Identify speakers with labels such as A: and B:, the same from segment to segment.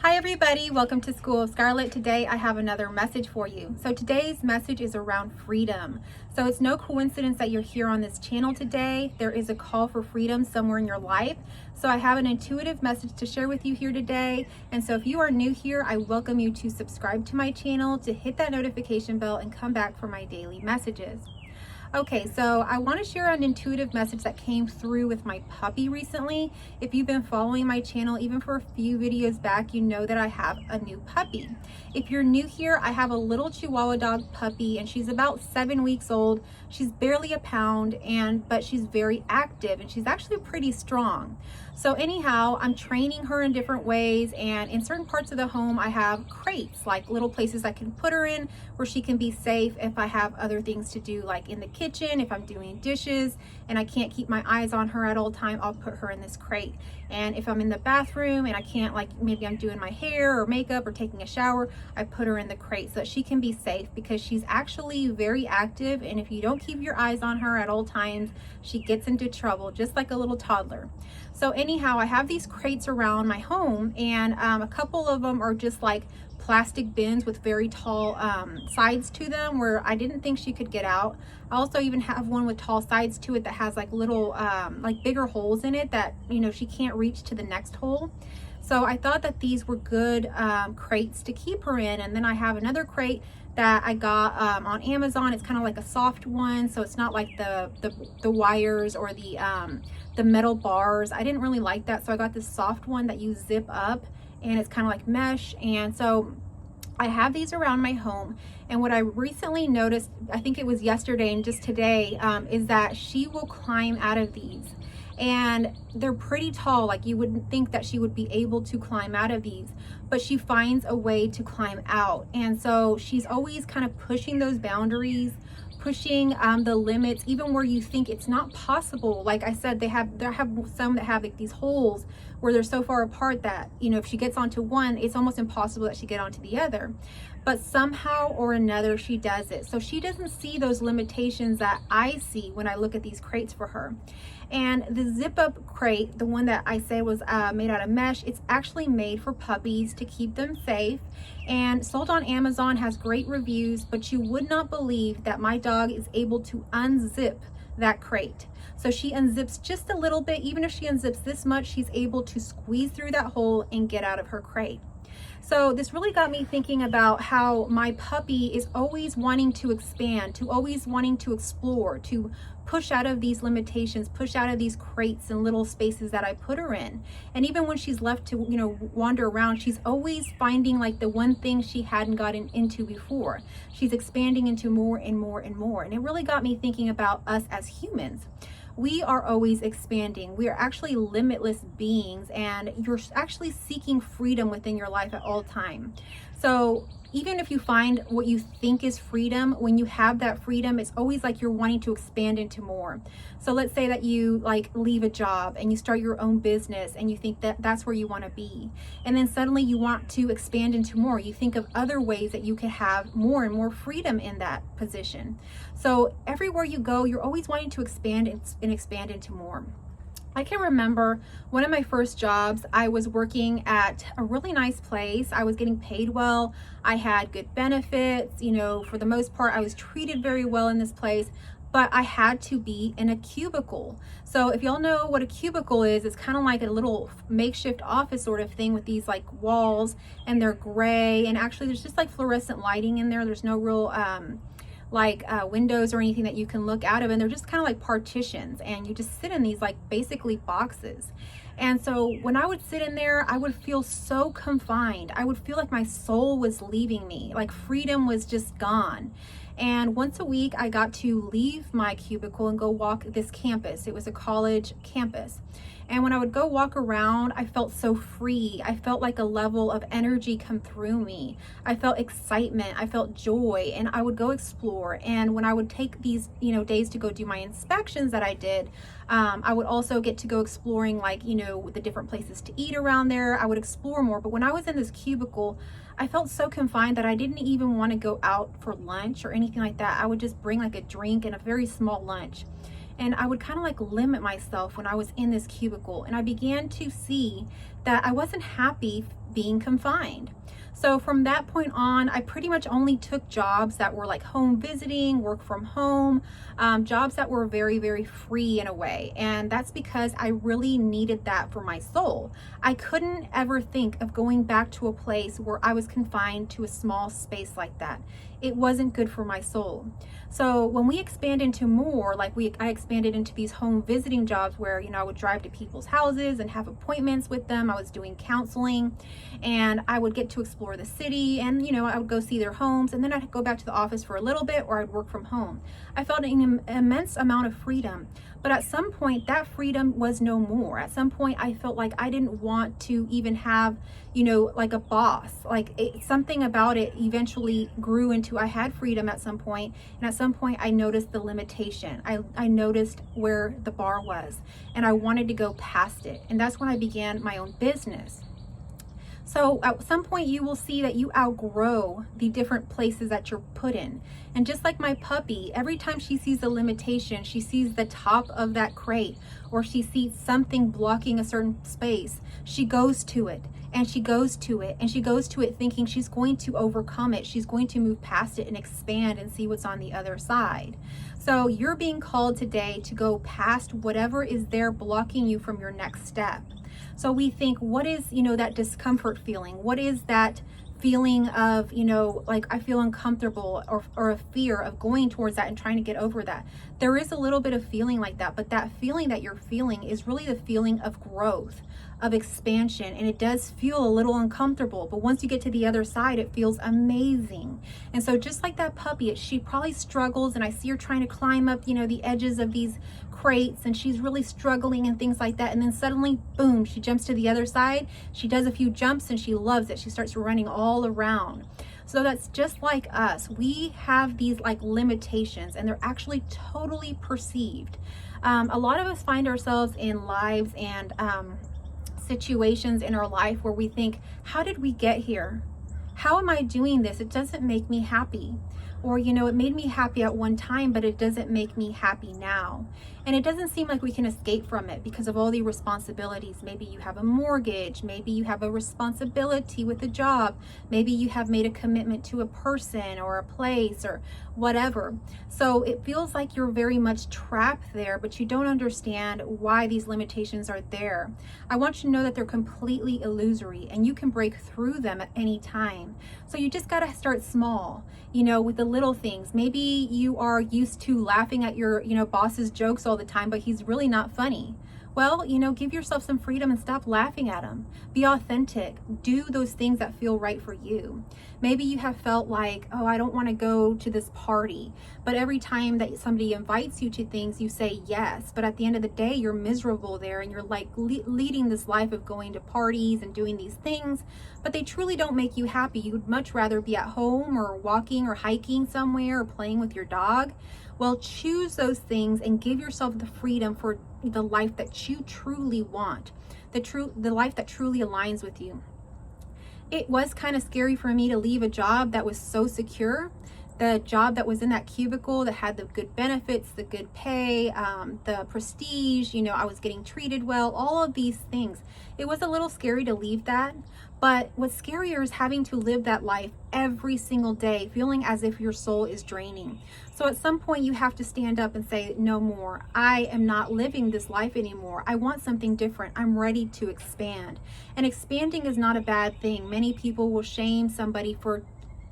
A: Hi everybody, welcome to School of Scarlet. Today I have another message for you. So today's message is around freedom. So it's no coincidence that you're here on this channel today. There is a call for freedom somewhere in your life. So I have an intuitive message to share with you here today. And so if you are new here, I welcome you to subscribe to my channel, to hit that notification bell and come back for my daily messages. Okay, so I want to share an intuitive message that came through with my puppy recently. If you've been following my channel, even for a few videos back, you know that I have a new puppy. If you're new here, I have a little Chihuahua dog puppy and she's about 7 weeks old. She's barely a pound, but she's very active and she's actually pretty strong. So anyhow, I'm training her in different ways, and in certain parts of the home I have crates, like little places I can put her in where she can be safe if I have other things to do, like in the kitchen, if I'm doing dishes and I can't keep my eyes on her at all time, I'll put her in this crate. And if I'm in the bathroom and I can't, like maybe I'm doing my hair or makeup or taking a shower, I put her in the crate so that she can be safe, because she's actually very active, and if you don't keep your eyes on her at all times, she gets into trouble just like a little toddler. So anyhow, I have these crates around my home, and a couple of them are just like plastic bins with very tall sides to them where I didn't think she could get out. I also even have one with tall sides to it that has like little like bigger holes in it that, you know, she can't reach to the next hole. So I thought that these were good crates to keep her in. And then I have another crate that I got on Amazon. It's kind of like a soft one, so it's not like the wires or the metal bars. I didn't really like that, so I got this soft one that you zip up, and it's kind of like mesh. And so I have these around my home, and what I recently noticed, I think it was yesterday and just today, is that she will climb out of these. And they're pretty tall, like you wouldn't think that she would be able to climb out of these, but she finds a way to climb out. And so she's always kind of pushing those boundaries, pushing the limits, even where you think it's not possible. Like I said, they have some that have like these holes where they're so far apart that, you know, if she gets onto one, it's almost impossible that she get onto the other. But somehow or another she does it. So she doesn't see those limitations that I see when I look at these crates for her. And the zip up crate, the one that I say was made out of mesh, it's actually made for puppies to keep them safe, and sold on Amazon, has great reviews, but you would not believe that my dog is able to unzip that crate. So she unzips just a little bit. Even if she unzips this much, she's able to squeeze through that hole and get out of her crate. So this really got me thinking about how my puppy is always wanting to expand, to always wanting to explore, to push out of these limitations, push out of these crates and little spaces that I put her in. And even when she's left to, you know, wander around, she's always finding like the one thing she hadn't gotten into before. She's expanding into more and more and more. And it really got me thinking about us as humans. We are always expanding. We are actually limitless beings, and you're actually seeking freedom within your life at all time. So even if you find what you think is freedom, when you have that freedom, it's always like you're wanting to expand into more. So let's say that you like leave a job and you start your own business and you think that that's where you want to be. And then suddenly you want to expand into more. You think of other ways that you could have more and more freedom in that position. So everywhere you go, you're always wanting to expand and expand into more. I can remember one of my first jobs, I was working at a really nice place. I was getting paid well. I had good benefits. You know, for the most part, I was treated very well in this place, but I had to be in a cubicle. So if y'all know what a cubicle is, it's kind of like a little makeshift office sort of thing with these like walls, and they're gray. And actually there's just like fluorescent lighting in there. There's no real, windows or anything that you can look out of, and they're just kind of like partitions, and you just sit in these like basically boxes. And so when I would sit in there, I would feel so confined. I would feel like my soul was leaving me, like freedom was just gone. And once a week I got to leave my cubicle and go walk this campus. It was a college campus. And when I would go walk around, I felt so free. I felt like a level of energy come through me. I felt excitement. I felt joy, and I would go explore. And when I would take these, you know, days to go do my inspections that I did, I would also get to go exploring, like, you know, the different places to eat around there. I would explore more. But when I was in this cubicle, I felt so confined that I didn't even want to go out for lunch or anything like that. I would just bring like a drink and a very small lunch. and I would kind of like limit myself when I was in this cubicle, and I began to see that I wasn't happy being confined. So from that point on, I pretty much only took jobs that were like home visiting, work from home, jobs that were very, very free in a way. And that's because I really needed that for my soul. I couldn't ever think of going back to a place where I was confined to a small space like that. It wasn't good for my soul. So when we expand into more, I expanded into these home visiting jobs where, I would drive to people's houses and have appointments with them. I was doing counseling, and I would get to explore the city, and, I would go see their homes, and then I'd go back to the office for a little bit, or I'd work from home. I felt an immense amount of freedom. But at some point, that freedom was no more. At some point, I felt like I didn't want to even have, like a boss. Something about it eventually grew into I had freedom at some point, and at some point, I noticed the limitation. I noticed where the bar was, and I wanted to go past it. And that's when I began my own business. So at some point you will see that you outgrow the different places that you're put in. And just like my puppy, every time she sees a limitation, she sees the top of that crate, or she sees something blocking a certain space, she goes to it, and she goes to it, and she goes to it thinking she's going to overcome it. She's going to move past it and expand and see what's on the other side. So you're being called today to go past whatever is there blocking you from your next step. So we think, what is, that discomfort feeling? What is that feeling of, like I feel uncomfortable, or a fear of going towards that and trying to get over that? There is a little bit of feeling like that, but that feeling that you're feeling is really the feeling of growth, of expansion, and it does feel a little uncomfortable, but once you get to the other side, it feels amazing. And so just like that puppy, she probably struggles, and I see her trying to climb up, the edges of these crates, and she's really struggling and things like that, and then suddenly, boom, she jumps to the other side. She does a few jumps and she loves it. She starts running all around. So that's just like us. We have these like limitations, and they're actually totally perceived. A lot of us find ourselves in lives and situations in our life where we think, how did we get here? How am I doing this? It doesn't make me happy. Or, it made me happy at one time, but it doesn't make me happy now. And it doesn't seem like we can escape from it because of all the responsibilities. Maybe you have a mortgage. Maybe you have a responsibility with a job. Maybe you have made a commitment to a person or a place or whatever. So it feels like you're very much trapped there, but you don't understand why these limitations are there. I want you to know that they're completely illusory, and you can break through them at any time. So you just got to start small, with the little things. Maybe you are used to laughing at your, boss's jokes all the time, but he's really not funny. Well, give yourself some freedom and stop laughing at him. Be authentic. Do those things that feel right for you. Maybe you have felt like, oh, I don't want to go to this party. But every time that somebody invites you to things, you say yes. But at the end of the day, you're miserable there, and you're like leading this life of going to parties and doing these things, but they truly don't make you happy. You would much rather be at home or walking or hiking somewhere or playing with your dog. Well, choose those things and give yourself the freedom for the life that you truly want, the life that truly aligns with you. It was kind of scary for me to leave a job that was so secure, the job that was in that cubicle that had the good benefits, the good pay, the prestige, I was getting treated well, all of these things. It was a little scary to leave that, but what's scarier is having to live that life every single day, feeling as if your soul is draining. So at some point you have to stand up and say, no more. I am not living this life anymore. I want something different. I'm ready to expand. And expanding is not a bad thing. Many people will shame somebody for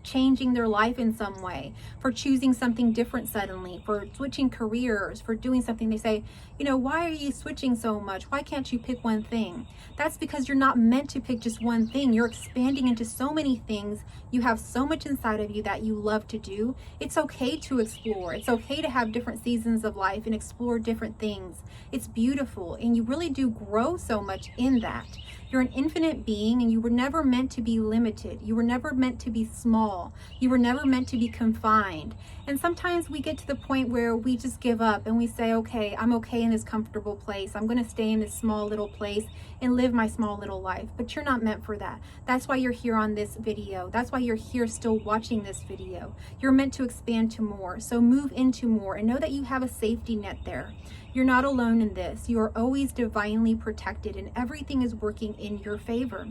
A: changing their life in some way, for choosing something different suddenly, for switching careers, for doing something. They say, why are you switching so much? Why can't you pick one thing? That's because you're not meant to pick just one thing. You're expanding into so many things. You have so much inside of you that you love to do. It's okay to explore. It's okay to have different seasons of life and explore different things. It's beautiful, and you really do grow so much in that. You're an infinite being, and you were never meant to be limited. You were never meant to be small. You were never meant to be confined. And sometimes we get to the point where we just give up and we say, okay, I'm okay in this comfortable place. I'm going to stay in this small little place. and live my small little life. But you're not meant for that. That's why you're here on this video. That's why you're here still watching this video. You're meant to expand to more. So move into more and know that you have a safety net there. You're not alone in this. You are always divinely protected and everything is working in your favor.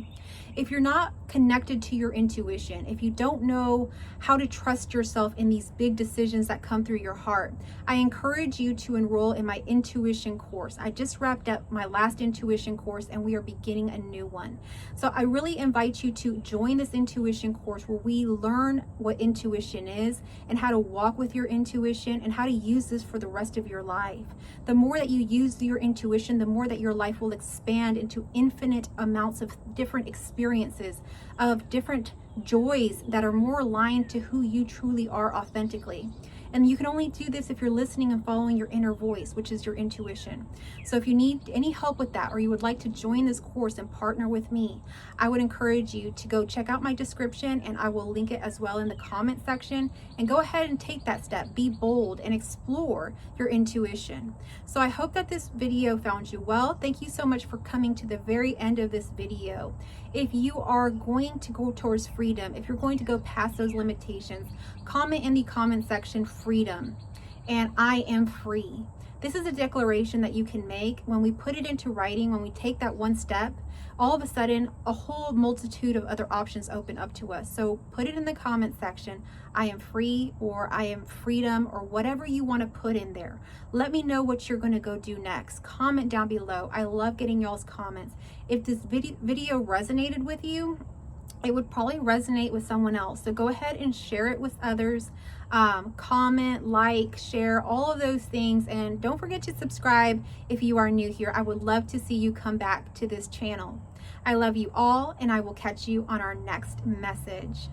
A: If you're not connected to your intuition, if you don't know how to trust yourself in these big decisions that come through your heart, I encourage you to enroll in my intuition course. I just wrapped up my last intuition course and we are beginning a new one. So I really invite you to join this intuition course where we learn what intuition is and how to walk with your intuition and how to use this for the rest of your life. The more that you use your intuition, the more that your life will expand into infinite amounts of different experiences, of different joys that are more aligned to who you truly are authentically. And you can only do this if you're listening and following your inner voice, which is your intuition. So if you need any help with that, or you would like to join this course and partner with me, I would encourage you to go check out my description, and I will link it as well in the comment section, and go ahead and take that step. Be bold and explore your intuition. So I hope that this video found you well. Thank you so much for coming to the very end of this video. If you are going to go towards freedom, if you're going to go past those limitations, comment in the comment section freedom and I am free. This is a declaration that you can make. When we put it into writing, when we take that one step, all of a sudden a whole multitude of other options open up to us. So put it in the comment section, I am free, or I am freedom, or whatever you want to put in there. Let me know what you're going to go do next. Comment down below. I love getting y'all's comments. If this video resonated with you, it would probably resonate with someone else. So go ahead and share it with others. Comment, like, share, all of those things. And don't forget to subscribe if you are new here. I would love to see you come back to this channel. I love you all, and I will catch you on our next message.